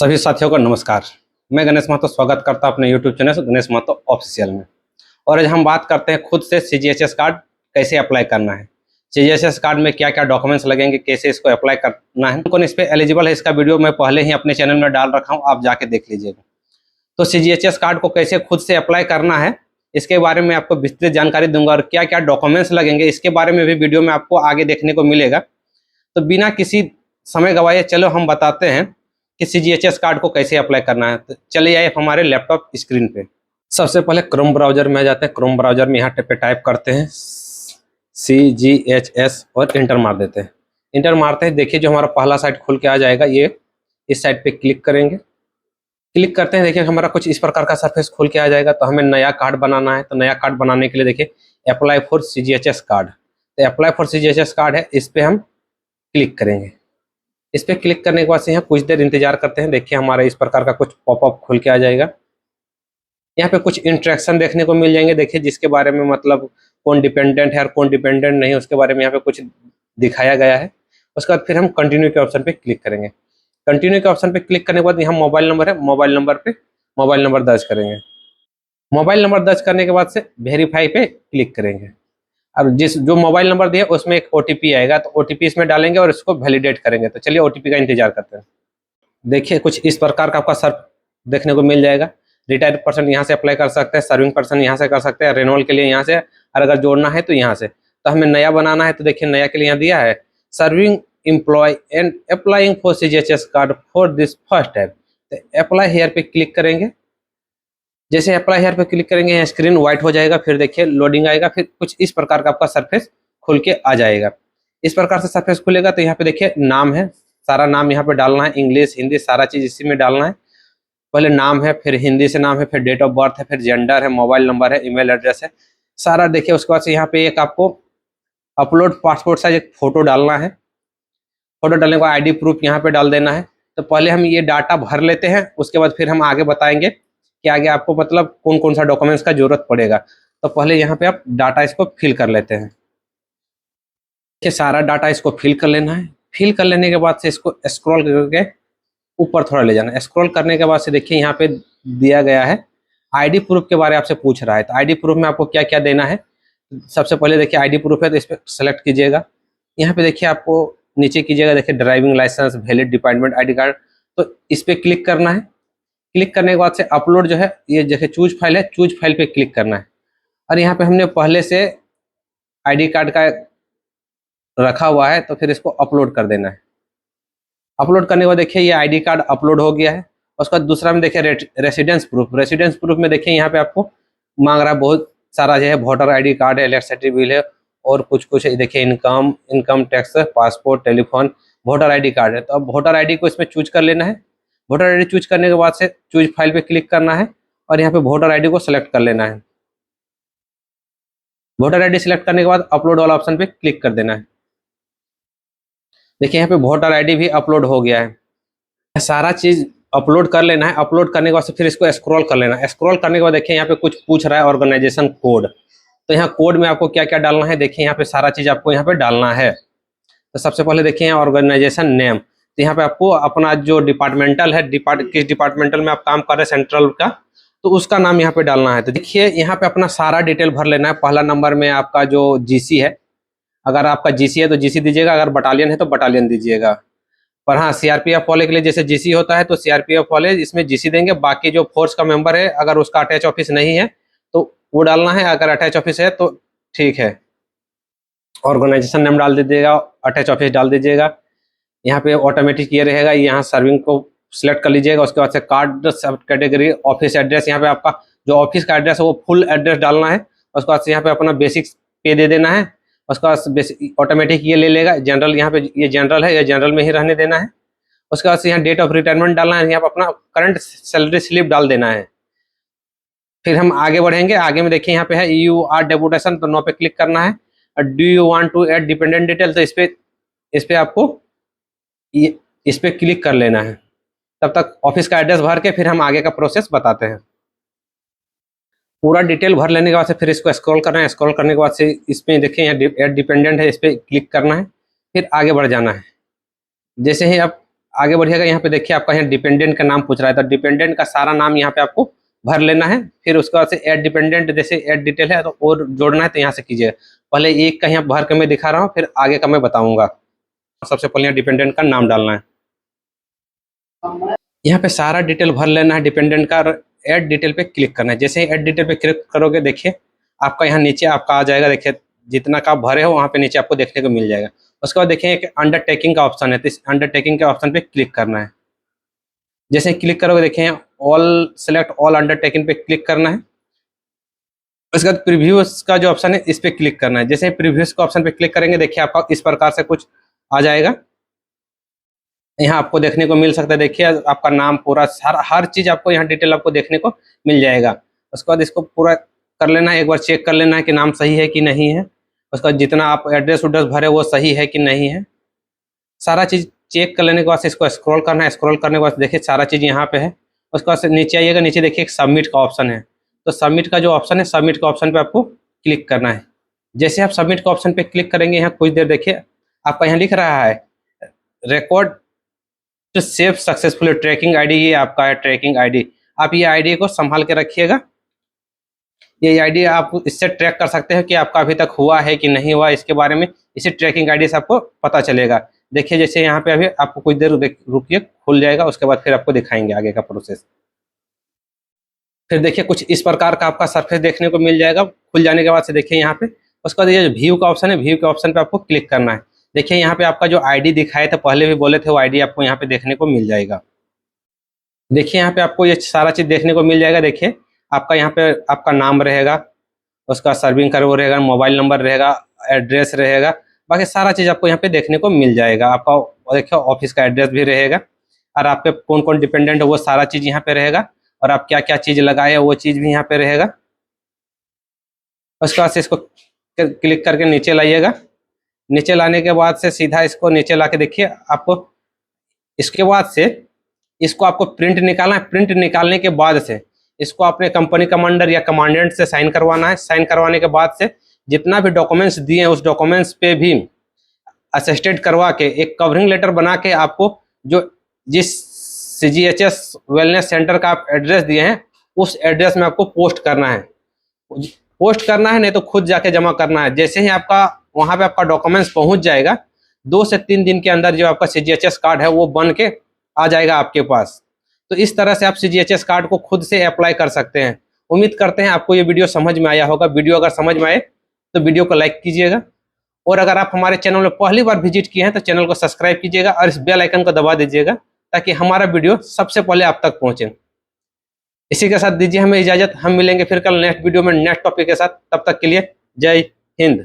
सभी साथियों को नमस्कार। मैं गणेश महतो स्वागत करता हूं अपने YouTube channel Ganesh Mahato official में। और आज हम बात करते हैं खुद से CGHS कार्ड कैसे अप्लाई करना है, CGHS कार्ड में क्या क्या डॉक्यूमेंट्स लगेंगे, कैसे इसको अप्लाई करना है, कौन इस पर एलिजिबल है। इसका वीडियो मैं पहले ही अपने चैनल में डाल रखा हूँ, आप जाके देख लीजिएगा। तो CGHS कार्ड को कैसे खुद से अप्लाई करना है इसके बारे में आपको विस्तृत जानकारी दूंगा, और क्या क्या डॉक्यूमेंट्स लगेंगे इसके बारे में भी वीडियो में आपको आगे देखने को मिलेगा। तो बिना किसी समय गवाए चलो हम बताते हैं कि CGHS कार्ड को कैसे अप्लाई करना है। तो चलिए आइए हमारे लैपटॉप स्क्रीन पे। सबसे पहले क्रोम ब्राउजर में आ जाते हैं। क्रोम ब्राउजर में यहाँ पे टाइप करते हैं CGHS और इंटर मार देते हैं। इंटर मारते हैं, देखिए जो हमारा पहला साइट खुल के आ जाएगा। ये इस साइट पे क्लिक करेंगे। क्लिक करते हैं, देखिए हमारा कुछ इस प्रकार का सरफेस खुल के आ जाएगा। तो हमें नया कार्ड बनाना है। तो नया कार्ड बनाने के लिए देखिए अप्लाई फॉर CGHS कार्ड। तो अप्लाई फॉर CGHS कार्ड है, इस पर हम क्लिक करेंगे। इस पर क्लिक करने के बाद से यहाँ कुछ देर इंतजार करते हैं। देखिए हमारा इस प्रकार का कुछ पॉपअप खुल के आ जाएगा। यहाँ पे कुछ इंस्ट्रक्शन देखने को मिल जाएंगे। देखिए जिसके बारे में मतलब कौन डिपेंडेंट है और कौन डिपेंडेंट नहीं, उसके बारे में यहाँ पे कुछ दिखाया गया है। उसके बाद फिर हम कंटिन्यू के ऑप्शन पे क्लिक करेंगे। कंटिन्यू के ऑप्शन पे क्लिक करने के बाद यहाँ मोबाइल नंबर है, मोबाइल नंबर पे मोबाइल नंबर दर्ज करेंगे। मोबाइल नंबर दर्ज करने के बाद से वेरीफाई पे क्लिक करेंगे। अब जो मोबाइल नंबर दिया उसमें एक OTP आएगा, तो OTP इसमें डालेंगे और इसको वैलिडेट करेंगे। तो चलिए OTP का इंतजार करते हैं। देखिए कुछ इस प्रकार का आपका सर्फ देखने को मिल जाएगा। रिटायर्ड पर्सन यहाँ से अप्लाई कर सकते हैं, सर्विंग पर्सन यहाँ से कर सकते हैं, रेनोवल के लिए यहाँ से, और अगर जोड़ना है तो यहाँ से। तो हमें नया बनाना है, तो देखिए नया के लिए यहाँ दिया है serving employ and applying for CGHS card for this first time. तो अप्लाई हेयर पे क्लिक करेंगे। जैसे अप्लाई हेयर पे क्लिक करेंगे स्क्रीन व्हाइट हो जाएगा। फिर देखिए लोडिंग आएगा, फिर कुछ इस प्रकार का आपका सरफेस खुल के आ जाएगा। इस प्रकार से सरफेस खुलेगा। तो यहाँ पे देखिए नाम है, सारा नाम यहाँ पे डालना है, इंग्लिश हिंदी सारा चीज इसी में डालना है। पहले नाम है, फिर हिंदी से नाम है, फिर डेट ऑफ बर्थ है, फिर जेंडर है, मोबाइल नंबर है, ईमेल एड्रेस है, सारा देखिए। उसके बाद से यहाँ पे एक आपको अपलोड पासपोर्ट साइज एक फोटो डालना है। फोटो डालने को ID प्रूफ यहाँ पे डाल देना है। तो पहले हम ये डाटा भर लेते हैं, उसके बाद फिर हम आगे बताएंगे कि आगे आपको मतलब कौन कौन सा डॉक्यूमेंट्स का जरूरत पड़ेगा। तो पहले यहाँ पे आप डाटा इसको फिल कर लेते हैं। देखिए सारा डाटा इसको फिल कर लेना है। फिल कर लेने के बाद से इसको स्क्रॉल करके ऊपर थोड़ा ले जाना है। स्क्रॉल करने के बाद से देखिए यहाँ पे दिया गया है ID प्रूफ के बारे में आपसे पूछ रहा है। तो ID प्रूफ में आपको क्या क्या देना है। सबसे पहले देखिए ID प्रूफ है, तो इस पर सेलेक्ट कीजिएगा। यहाँ पे देखिए आपको नीचे कीजिएगा, देखिए driving licence, valid department ID card. तो इस पर क्लिक करना है। क्लिक करने के बाद से अपलोड जो है, ये जैसे चूज फाइल है, चूज फाइल पे क्लिक करना है। और यहाँ पे हमने पहले से ID कार्ड का रखा हुआ है, तो फिर इसको अपलोड कर देना है। अपलोड करने के बाद देखिए ये ID कार्ड अपलोड हो गया है। उसका दूसरा में देखिए रेसिडेंस प्रूफ। रेसिडेंस प्रूफ में देखिए यहाँ पे आपको मांग रहा है बहुत सारा, जो है वोटर ID कार्ड है, इलेक्ट्रिसिटी बिल है, और कुछ कुछ देखिए income tax, passport, telephone, voter ID card है। तो अब वोटर ID को इसमें चूज कर लेना है। वोटर ID चूज करने के बाद से चूज फाइल पे क्लिक करना है और यहाँ पे वोटर ID को सिलेक्ट कर लेना है। वोटर ID सिलेक्ट करने के बाद अपलोड वाला ऑप्शन पे क्लिक कर देना है। देखिए यहाँ पे वोटर ID भी अपलोड हो गया है। सारा चीज अपलोड कर लेना है। अपलोड करने के बाद फिर इसको स्क्रॉल कर लेना है। स्क्रॉल करने के बाद देखिए यहाँ पे कुछ पूछ रहा है ऑर्गेनाइजेशन कोड। तो यहाँ कोड में आपको क्या क्या डालना है, देखिए यहाँ पे सारा चीज आपको यहाँ पे डालना है। तो सबसे पहले देखिए यहाँ ऑर्गेनाइजेशन नेम। तो यहाँ पे आपको अपना जो डिपार्टमेंटल है, किस डिपार्टमेंटल में आप काम कर रहे हैं सेंट्रल का, तो उसका नाम यहाँ पे डालना है। तो देखिए यहाँ पे अपना सारा डिटेल भर लेना है। पहला नंबर में आपका जो GC है, अगर आपका GC है तो GC दीजिएगा, अगर बटालियन है तो बटालियन दीजिएगा। पर हाँ CRPF वाले के लिए जैसे GC होता है तो CRPF वाले इसमें GC देंगे। बाकी जो फोर्स का मेंबर है, अगर उसका अटैच ऑफिस नहीं है तो वो डालना है, अगर अटैच ऑफिस है तो ठीक है। ऑर्गेनाइजेशन नेम डाल दीजिएगा, अटैच ऑफिस डाल दीजिएगा। यहाँ पे ऑटोमेटिक ये रहेगा, यहाँ सर्विंग को सिलेक्ट कर लीजिएगा। उसके बाद से कार्ड सब कैटेगरी, ऑफिस एड्रेस, यहाँ पे आपका जो ऑफिस का एड्रेस है वो फुल एड्रेस डालना है। उसके बाद से यहाँ पे अपना बेसिक पे दे देना है। उसके बाद ऑटोमेटिक ये ले लेगा। जनरल यहाँ पे ये जनरल है, ये जनरल में ही रहने देना है। उसके बाद से यहाँ डेट ऑफ रिटायरमेंट डालना है, यहाँ पे अपना करंट सैलरी स्लिप डाल देना है। फिर हम आगे बढ़ेंगे। आगे में देखिए यहाँ पे है EUR डेपुटेशन, तो नो पे क्लिक करना है। Do you want to add dependent detail, तो इस पे आपको इस पे क्लिक कर लेना है। तब तक ऑफिस का एड्रेस भर के फिर हम आगे का प्रोसेस बताते हैं। पूरा डिटेल भर लेने के बाद से फिर इसको स्क्रॉल करना है। स्क्रॉल करने के बाद से इसमें देखिए यहाँ ऐड डिपेंडेंट है, इस पर क्लिक करना है, फिर आगे बढ़ जाना है। जैसे ही आप आगे बढ़िएगा, यहाँ पे देखिए आपका यहाँ डिपेंडेंट का नाम पूछ रहा है, तो डिपेंडेंट का सारा नाम यहाँ पे आपको भर लेना है। फिर उसके बाद से ऐड डिपेंडेंट, जैसे ऐड डिटेल है तो और जोड़ना है तो यहाँ से कीजिएगा। पहले एक का यहाँ भर के मैं दिखा रहा हूँ, फिर आगे का मैं बताऊंगा। सबसे पहले यहाँ डिपेंडेंट का नाम डालना है, यहाँ पे सारा डिटेल भर लेना है डिपेंडेंट का। ऐड डिटेल पे क्लिक करना है। जैसे ही ऐड डिटेल पे क्लिक करोगे, देखिए आपका यहाँ नीचे आपका आ जाएगा। देखिए जितना का आप भरे हो वहाँ पे नीचे आपको देखने को मिल जाएगा। उसके बाद देखिए एक अंडरटेकिंग का ऑप्शन है, तो इस अंडरटेकिंग के ऑप्शन पे क्लिक करना है। जैसे क्लिक करोगे, देखिए ऑल सेलेक्ट ऑल अंडरटेकिंग पे क्लिक करना है। उसके बाद प्रीव्यूज का जो ऑप्शन है इस पे क्लिक करना है। जैसे प्रीव्यूज का ऑप्शन पे क्लिक करेंगे, देखिए आपका इस प्रकार से कुछ आ जाएगा। यहाँ आपको देखने को मिल सकता है, देखिए आपका नाम पूरा हर चीज आपको यहाँ डिटेल आपको देखने को मिल जाएगा। उसके बाद इसको पूरा कर लेना है, एक बार चेक कर लेना है कि नाम सही है कि नहीं है। उसके बाद जितना आप एड्रेस उड्रेस भरे वो सही है कि नहीं है, सारा चीज चेक कर लेने के बाद इसको स्क्रॉल करना है। स्क्रॉल करने के बाद देखिए सारा चीज यहाँ पे है। उसके बाद नीचे आइएगा, नीचे देखिए एक सबमिट का ऑप्शन है, तो सबमिट का जो ऑप्शन है, सबमिट का ऑप्शन पे आपको क्लिक करना है। जैसे आप सबमिट का ऑप्शन पे क्लिक करेंगे, यहाँ कुछ देर देखिए आपका यहाँ लिख रहा है record to save successful tracking ID. ये आपका है ट्रैकिंग आईडी। आप ये आईडी को संभाल के रखिएगा। ये आईडी आप इससे ट्रैक कर सकते हैं कि आपका अभी तक हुआ है कि नहीं हुआ, इसके बारे में इसी ट्रैकिंग आईडी से आपको पता चलेगा। देखिए जैसे यहाँ पे अभी आपको कुछ देर रुकिए, खुल जाएगा। उसके बाद फिर आपको दिखाएंगे आगे का प्रोसेस। फिर देखिए कुछ इस प्रकार का आपका सरफेस देखने को मिल जाएगा। खुल जाने के बाद से देखिए यहाँ पे, उसके बाद ये जो व्यू का ऑप्शन है, व्यू के ऑप्शन पे आपको क्लिक करना है। देखिए यहाँ पे आपका जो आईडी दिखाए थे, पहले भी बोले थे, वो आईडी आपको यहाँ पे देखने को मिल जाएगा। देखिए यहाँ पे आपको ये सारा चीज देखने को मिल जाएगा। देखिए आपका यहाँ पे आपका नाम रहेगा, उसका सर्विंग का वो रहेगा, मोबाइल नंबर रहेगा, एड्रेस रहेगा, बाकी सारा चीज आपको यहाँ पे देखने को मिल जाएगा। आपका देखिए ऑफिस का एड्रेस भी रहेगा, और आप पे कौन कौन डिपेंडेंट है वो सारा चीज यहाँ पे रहेगा, और आप क्या क्या चीज लगाए वो चीज भी यहाँ पे रहेगा। उसके बाद से इसको क्लिक करके नीचे लाइएगा। नीचे लाने के बाद से सीधा इसको नीचे ला के देखिए आपको, इसके बाद से इसको आपको प्रिंट निकालना है। प्रिंट निकालने के बाद से इसको अपने कंपनी कमांडर या कमांडेंट से साइन करवाना है। साइन करवाने के बाद से जितना भी डॉक्यूमेंट्स दिए हैं उस डॉक्यूमेंट्स पे भी असिस्टेड करवा के एक कवरिंग लेटर बना के आपको जो जिस CGHS वेलनेस सेंटर का आप एड्रेस दिए हैं उस एड्रेस में आपको पोस्ट करना है। पोस्ट करना है, नहीं तो खुद जाके जमा करना है। जैसे ही आपका वहां पे आपका डॉक्यूमेंट्स पहुंच जाएगा, 2 से 3 दिन के अंदर जो आपका CGHS कार्ड है वो बन के आ जाएगा आपके पास। तो इस तरह से आप CGHS कार्ड को खुद से अप्लाई कर सकते हैं। उम्मीद करते हैं आपको ये वीडियो समझ में आया होगा। वीडियो अगर समझ में आए तो वीडियो को लाइक कीजिएगा, और अगर आप हमारे चैनल में पहली बार विजिट किए हैं तो चैनल को सब्सक्राइब कीजिएगा और इस बेल आइकन को दबा दीजिएगा, ताकि हमारा वीडियो सबसे पहले आप तक पहुंचे। इसी के साथ दीजिए हमें इजाजत। हम मिलेंगे फिर कल नेक्स्ट वीडियो में नेक्स्ट टॉपिक के साथ। तब तक के लिए जय हिंद।